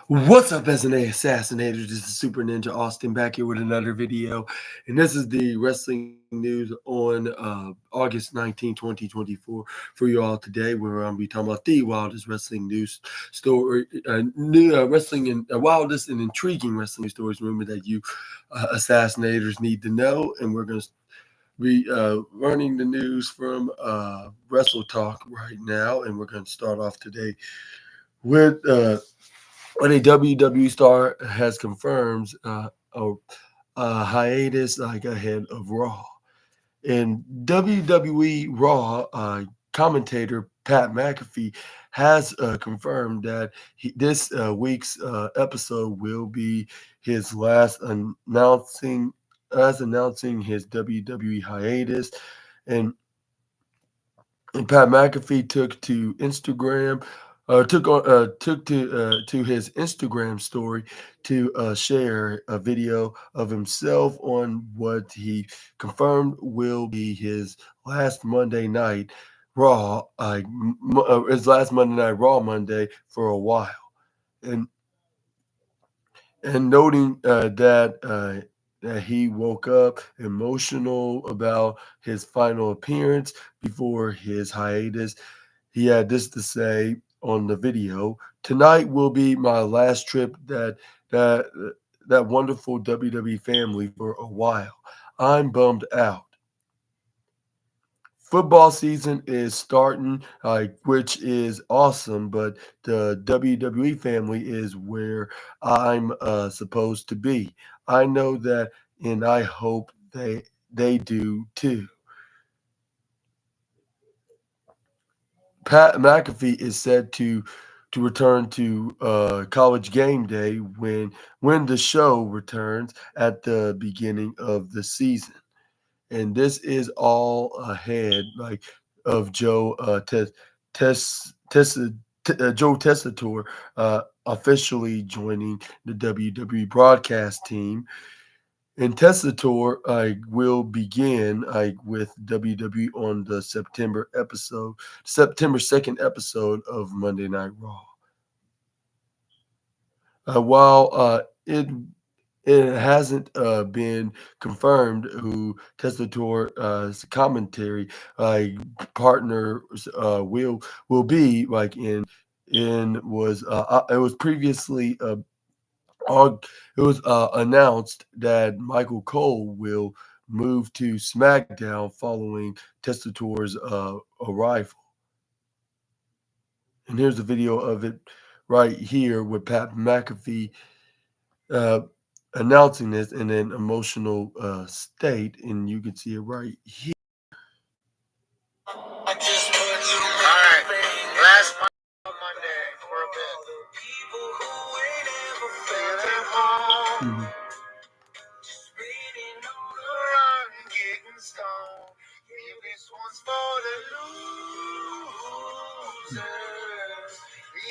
What's up, SNA Assassinators? This is Super Ninja Austin back here with another video. And this is the wrestling news on August 19, 2024 for you all today. We're going to be talking about the wildest wrestling news story, new wrestling and wildest and intriguing wrestling stories. Remember that you Assassinators need to know. And we're going to be running the news from Wrestle Talk right now. And we're going to start off today with when a WWE star has confirmed a hiatus ahead of Raw. And WWE Raw commentator Pat McAfee has confirmed that this week's episode will be his last announcing his WWE hiatus. And Pat McAfee took to Instagram, took to his Instagram story to share a video of himself on what he confirmed will be his last Monday night Raw, his last Monday night Raw Monday for a while, and noting that he woke up emotional about his final appearance before his hiatus. He had this to say on the video: "Tonight will be my last trip that that wonderful WWE family for a while. I'm bummed out. Football season is starting, which is awesome, but the WWE family is where I'm supposed to be. I know that, and I hope they do too." Pat McAfee is said to return to College Game Day when the show returns at the beginning of the season. And this is all ahead of Joe Tessitore officially joining the WWE broadcast team. And Tessitore will begin with WWE on the September 2nd episode of Monday Night Raw. While it hasn't been confirmed who Tessitore's commentary partners will be it was previously it was announced that Michael Cole will move to SmackDown following Tessitore's arrival. And here's a video of it right here with Pat McAfee uh, announcing this in an emotional state, and you can see it right here. I just put you all right. Last Monday for a bit. People who ain't ever felt at home. Just reading on the run, getting stoned. Yeah, this one's for the losers.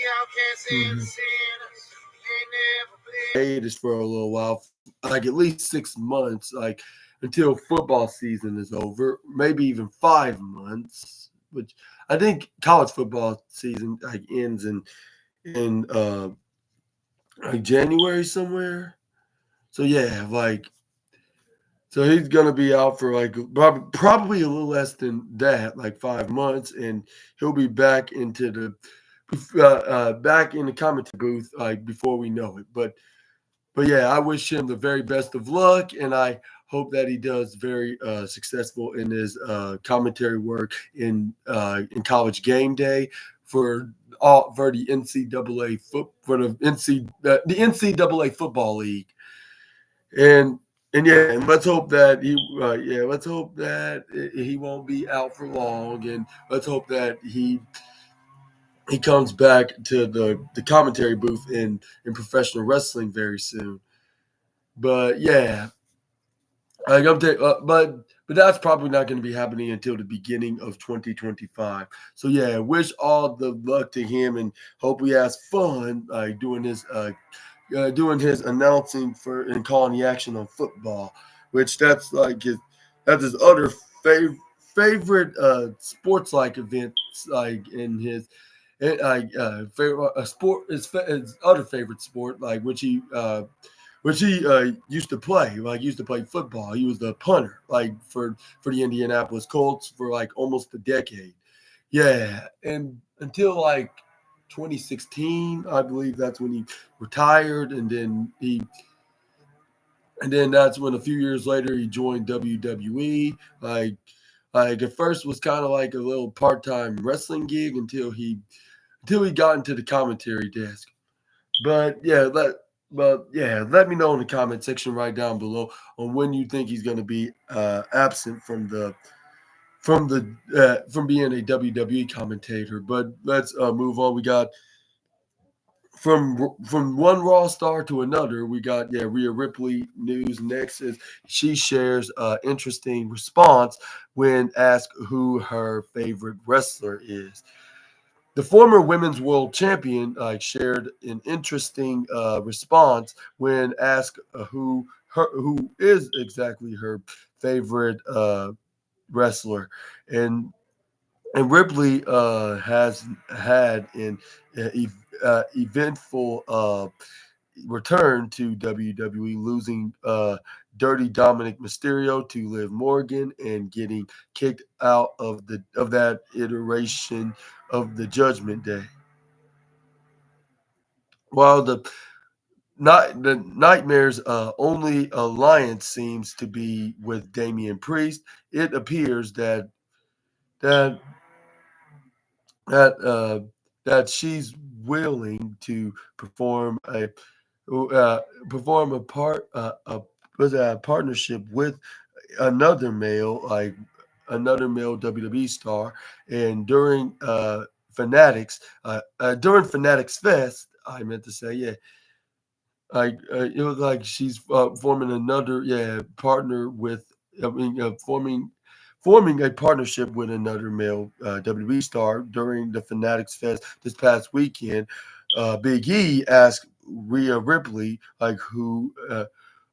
Y'all can't see the sinners. You ain't never been. Hiatus for a little while, like at least 6 months, until football season is over, maybe even 5 months. Which I think college football season ends in January somewhere. So yeah, so he's gonna be out for probably a little less than that, like 5 months, and he'll be back into back in the commentary booth before we know it. But yeah, I wish him the very best of luck, and I hope that he does very successful in his commentary work in College Game Day for the NCAA football league. And yeah, and let's hope that he won't be out for long, and let's hope that he comes back to the commentary booth in professional wrestling very soon. But yeah, but that's probably not going to be happening until the beginning of 2025. So yeah, wish all the luck to him, and hope he has fun doing his announcing for and calling the action on football, which that's his other favorite sports like events favorite a sport his other favorite sport, like which he used to play. Like used to play football. He was the punter, like for the Indianapolis Colts for like almost a decade. Yeah, and until like 2016, I believe that's when he retired, and then that's when a few years later he joined WWE. Like at first was kind of like a little part-time wrestling gig until he got into the commentary desk. But yeah, let me know in the comment section right down below on when you think he's going to be absent from being a WWE commentator. But let's move on. We got from one Raw star to another. We got Rhea Ripley news next. Is she shares interesting response when asked who her favorite wrestler is. The former women's world champion shared an interesting response when asked who is exactly her favorite wrestler, and Ripley has had an eventful return to WWE, losing Dirty Dominic Mysterio to Liv Morgan and getting kicked out of that iteration of the Judgment Day. While the Nightmare's only alliance seems to be with Damian Priest, it appears that that uh, that she's willing to uh, perform a partnership with another male like another male WWE star, and during Fanatics Fest, I meant to say, yeah, like it was like she's forming another partner with I mean forming a partnership with another male WWE star during the Fanatics Fest this past weekend. Big E asked Rhea Ripley who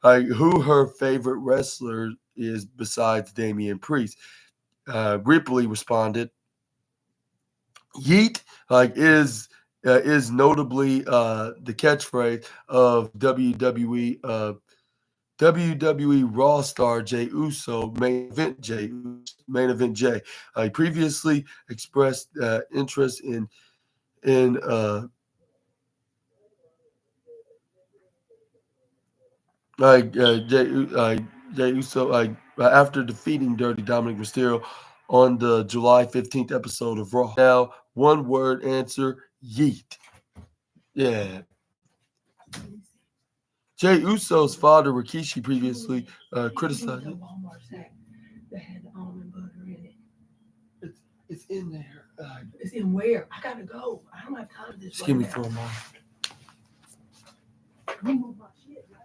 her favorite wrestler is besides Damian Priest. Ripley responded, "Yeet is notably the catchphrase of WWE Raw star Jey Uso, main event Jay. I previously expressed interest in like Jey Uso after defeating Dirty Dominic Mysterio on the July 15th episode of Raw. Now, one word answer: Yeet. Yeah. Jey Uso's father, Rikishi, previously criticized it. That had the almond butter in it. It's in there. It's in where? I gotta go. I don't have time for this. Just give me for a moment. Remove my shit, right?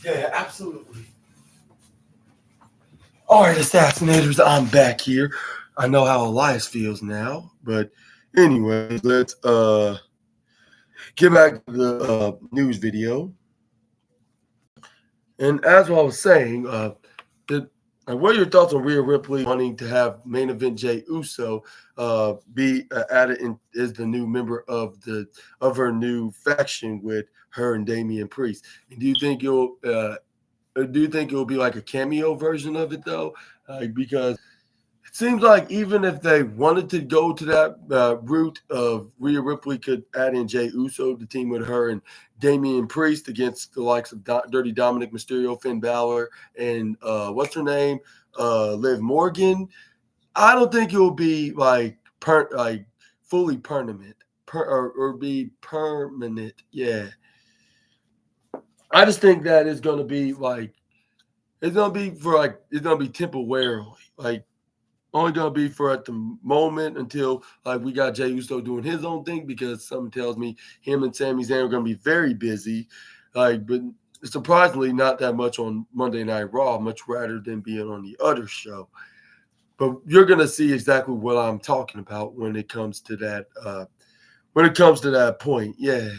Yeah, absolutely. All right, Assassinators, I'm back here. I know how Elias feels now, but anyways, let's get back to the news video. And as I was saying, what are your thoughts on Rhea Ripley wanting to have main event Jey Uso be added in as the new member of her new faction with her and Damian Priest? And do you think it'll be like a cameo version of it though? Because it seems like even if they wanted to go to that route of Rhea Ripley could add in Jey Uso to team with her and Damian Priest against the likes of Dirty Dominic Mysterio, Finn Balor, and what's her name, Liv Morgan. I don't think it will be like fully permanent or be permanent. Yeah, I just think that it's going to be like it's gonna be temporarily like only gonna be for at the moment until like we got Jey Uso doing his own thing because something tells me him and Sami Zayn are gonna be very busy. But surprisingly, not that much on Monday Night Raw, much rather than being on the other show. But you're gonna see exactly what I'm talking about when it comes to that. When it comes to that point, yeah.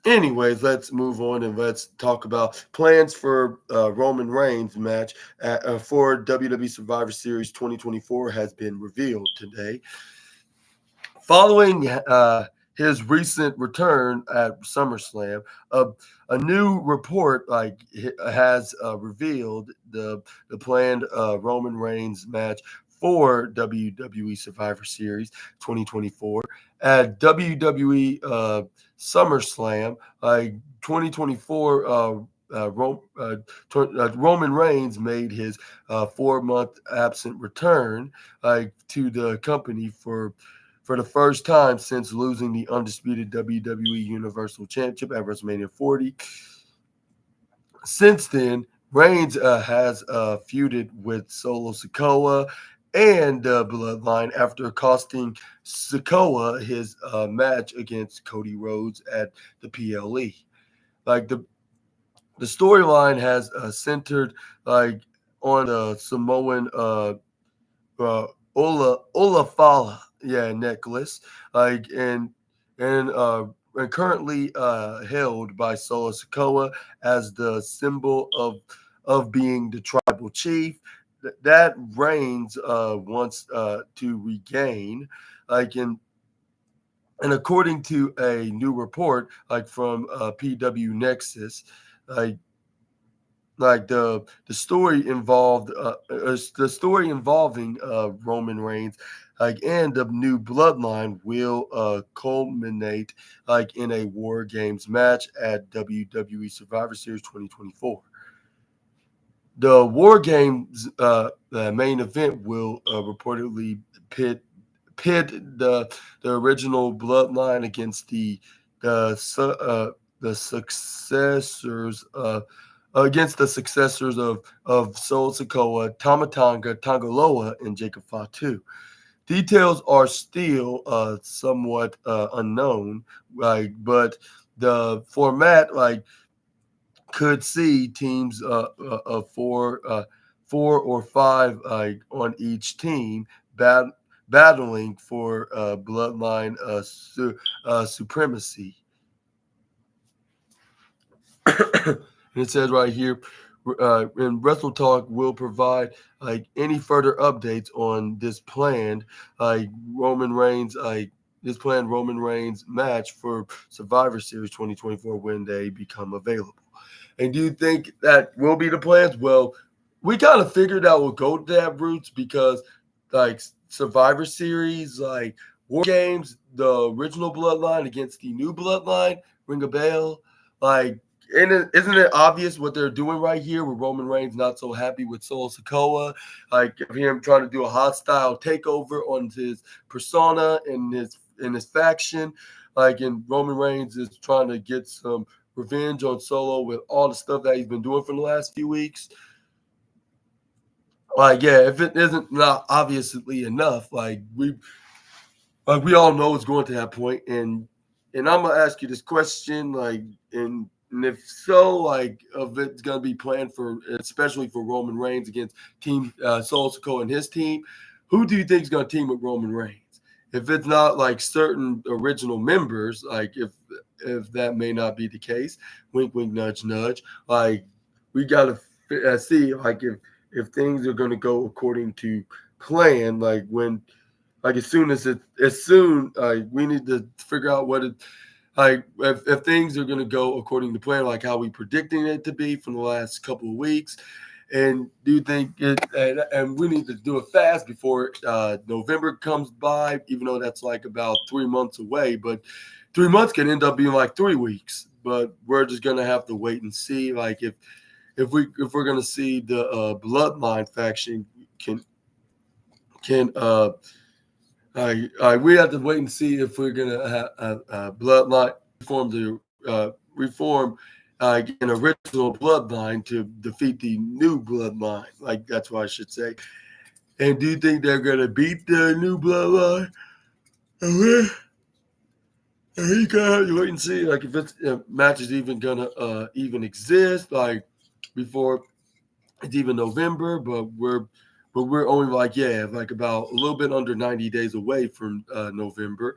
Anyways, let's move on and let's talk about plans for Roman Reigns match for WWE Survivor Series 2024 has been revealed today. Following his recent return at SummerSlam, a new report has revealed the planned Roman Reigns match for WWE Survivor Series 2024 at WWE SummerSlam 2024. Roman Reigns made his 4-month absent return to the company for the first time since losing the undisputed WWE Universal Championship at WrestleMania 40. Since then, Reigns has feuded with Solo Sikoa and Bloodline after costing Sikoa his match against Cody Rhodes at the PLE. Like the storyline has centered like on Samoan uh, Olafala, necklace, like and currently held by Solo Sikoa as the symbol of being the tribal chief that Reigns wants to regain, like in. And according to a new report, like from PW Nexus, like the story involved the story involving Roman Reigns and the new bloodline will culminate in a War Games match at WWE Survivor Series 2024. The War Games main event will reportedly pit the original bloodline against the successors against the successors of Sol Sikoa, Tamatanga, Tangaloa, and Jacob Fatu. Details are still somewhat unknown, but the format could see teams of four or five on each team battling for bloodline supremacy. And it says right here, and Wrestle Talk will provide any further updates on this planned Roman Reigns this planned Roman Reigns match for Survivor Series 2024 when they become available. And do you think that will be the plans? Well, we kind of figured out we'll go to that route because Survivor Series, War Games, the original bloodline against the new bloodline, ring a bell. And isn't it obvious what they're doing right here with Roman Reigns not so happy with Solo Sikoa, him trying to do a hostile takeover on his persona and his faction, and Roman Reigns is trying to get some revenge on Solo with all the stuff that he's been doing for the last few weeks. If it isn't not obviously enough, we all know it's going to that point, and I'm gonna ask you this question, and And if so, like, if it's going to be planned for, especially for Roman Reigns against Team Solo Sikoa and his team, who do you think is going to team with Roman Reigns? If it's not like certain original members, like if that may not be the case, wink, wink, nudge, nudge. Like, we got to see, like, if things are going to go according to plan, like when, like as soon we need to figure out what it, like if things are going to go according to plan, like how we predicting it to be from the last couple of weeks. And do you think it, and we need to do it fast before November comes by, even though that's like about 3 months away, but 3 months can end up being like 3 weeks. But we're just going to have to wait and see, like if we're going to see the bloodline faction can we have to wait and see if we're gonna have bloodline reform an original bloodline to defeat the new bloodline. Like, that's what I should say. And do you think they're gonna beat the new bloodline? And you gotta have to wait and see, like if it's match is even gonna even exist, like before it's even November. But we're only like about a little bit under 90 days away from November.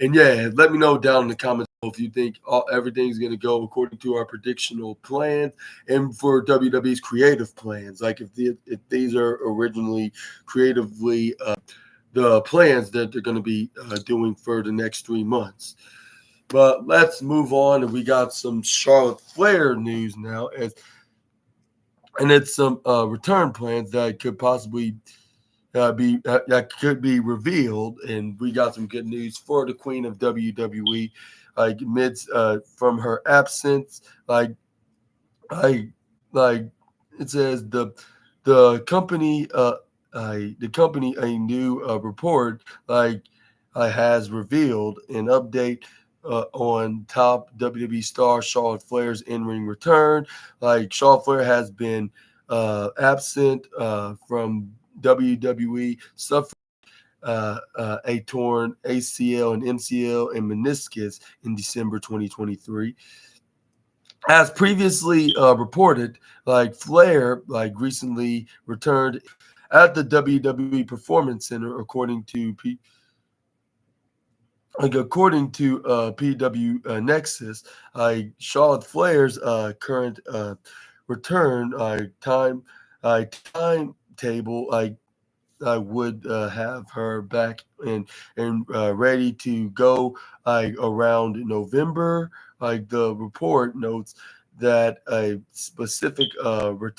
And yeah, let me know down in the comments if you think everything's going to go according to our predictional plans and for WWE's creative plans. Like if these are originally creatively the plans that they're going to be doing for the next 3 months. But let's move on. And we got some Charlotte Flair news now. And it's some return plans that could possibly that could be revealed. And we got some good news for the Queen of WWE, like amidst from her absence. I like it says the company a new report has revealed an update on top WWE star Charlotte Flair's in-ring return. Like, Charlotte Flair has been absent from WWE, suffering a torn ACL and MCL and meniscus in December 2023. As previously reported, like Flair recently returned at the WWE Performance Center, according to PW Nexus. Charlotte Flair's current return timetable I would have her back and ready to go around November. Like, the report notes that a specific return